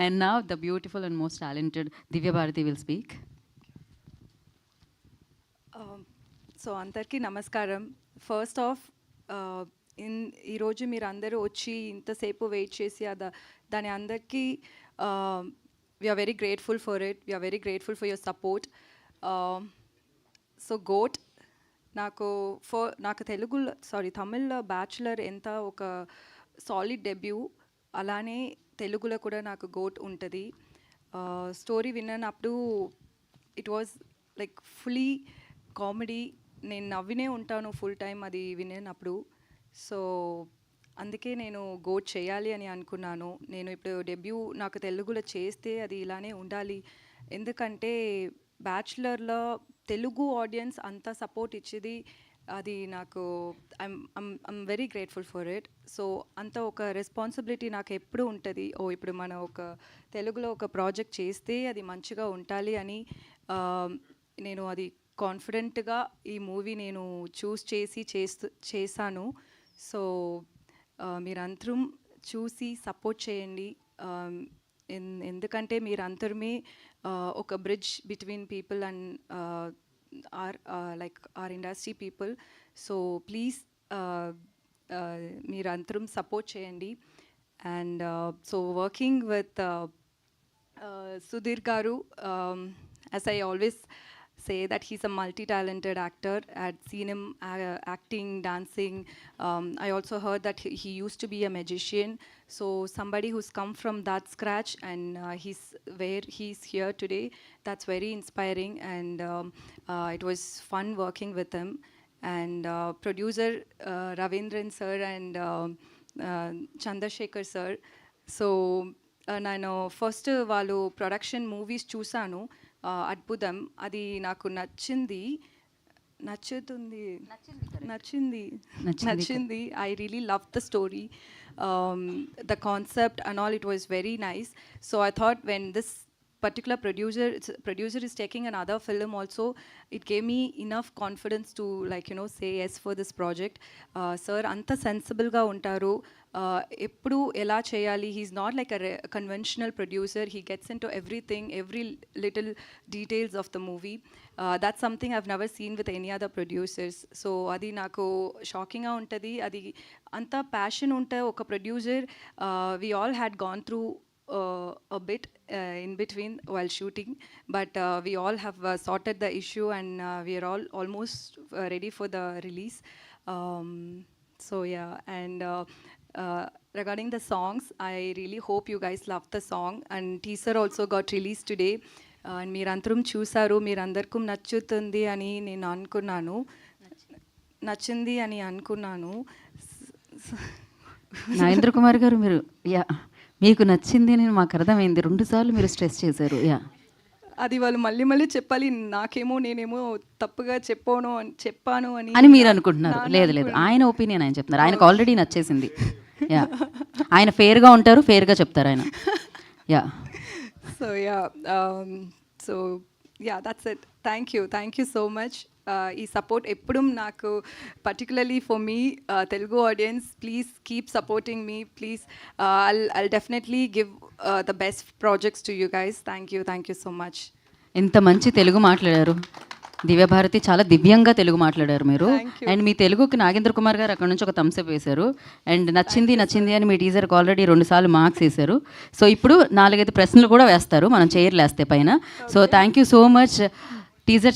And now the beautiful and most talented Divya Bharati will speak. So అందరికీ నమస్కారం. First of ఈరోజు మీరు అందరూ వచ్చి ఇంతసేపు వెయిట్ చేసి దాని అందరికీ we're very grateful for it. We're very grateful for your support. So గోట్ నాకు తమిళ్లో బ్యాచులర్ ఎంత ఒక సాలిడ్ డెబ్యూ, అలానే తెలుగులో కూడా నాకు గోట్ ఉంటుంది. స్టోరీ విన్నప్పుడు it was like fully comedy. నేను నవ్వినే ఉంటాను ఫుల్ టైం అది వినేటప్పుడు. సో అందుకే నేను గోట్ చేయాలి అని అనుకున్నాను. నేను ఇప్పుడు డెబ్యూ నాకు తెలుగులో చేస్తే అది ఇలానే ఉండాలి. ఎందుకంటే బ్యాచులర్లో తెలుగు ఆడియన్స్ అంత సపోర్ట్ ఇచ్చేది, అది నాకు I'm very grateful for it. So అంత ఒక రెస్పాన్సిబిలిటీ నాకు ఎప్పుడు ఉంటుంది. ఇప్పుడు మనం ఒక తెలుగులో ఒక ప్రాజెక్ట్ చేస్తే అది మంచిగా ఉండాలి అని నేను అది కాన్ఫిడెంట్గా ఈ మూవీ నేను చూస్ చేశాను. సో మీరందరూ చూసి సపోర్ట్ చేయండి. ఎందుకంటే మీరందరమే ఒక bridge between people and our industry people. So please మీరందరూ సపోర్ట్ చేయండి. And so working with Sudhir garu, as I always say that he's a multi-talented actor. I'd seen him acting, dancing. I also heard that he used to be a magician. So somebody who's come from that scratch and he's where he's here today, that's very inspiring. And it was fun working with him. And producer Ravindran sir and Chandrasekhar sir. So నేను first వాళ్ళు production movies చూశాను, అద్భుతం. అది నాకు నచ్చింది. I really love the story, the concept and all. It was very nice. So I thought when this particular producer is taking another film also, it gave me enough confidence to say yes for this project. Sir anta sensible ga untaru, eppudu ela cheyali. He's not like a conventional producer. He gets into everything, every little details of the movie. That's something I've never seen with any other producers. So adi naku shocking ga untadi. Adi anta passion unta oka producer. We all had gone through a bit in between while shooting, but we all have sorted the issue, and we are all almost ready for the release. So yeah, and regarding the songs, I really hope you guys love the song. And teaser also got released today, and మీరందరం చూసారు. మీరందరికీ నచ్చుతుంది అని నేను అనుకున్నాను, నచ్చింది అని అనుకున్నాను. నాగేంద్ర కుమార్ గారు, మీరు మీకు నచ్చింది అని మాకు అర్థమైంది. 2 సార్లు మీరు స్ట్రెస్ చేశారు. అది వాళ్ళు మళ్ళీ చెప్పాలి. నేనేమో తప్పుగా చెప్పాను అని మీరు అనుకుంటున్నారు. లేదు, ఆయన ఒపీనియన్ ఆయన చెప్తున్నారు. ఆయనకు ఆల్రెడీ నచ్చేసింది. ఆయన ఫేర్గా ఉంటారు, ఫేర్గా చెప్తారు ఆయన. So that's it. Thank you so much. ఈ సపోర్ట్ ఎప్పుడు నాకు, particularly for me Telugu audience, please keep supporting me. Please, I'll definitely give the best projects to you guys. Thank you so much. ఎంత మంచి తెలుగు మాట్లాడారు దివ్య భారతి, చాలా దివ్యంగా తెలుగు మాట్లాడారు మీరు. అండ్ మీ తెలుగుకి నాగేంద్ర కుమార్ గారు అక్కడ నుంచి ఒక థమ్స్అప్ వేశారు. అండ్ నచ్చింది అని మీ టీజర్కి ఆల్రెడీ 2 సార్లు మార్క్స్ వేశారు. సో ఇప్పుడు 4-5 ప్రశ్నలు కూడా వేస్తారు మనం చైర్లు వేస్తే పైన. So thank you so much. Teaser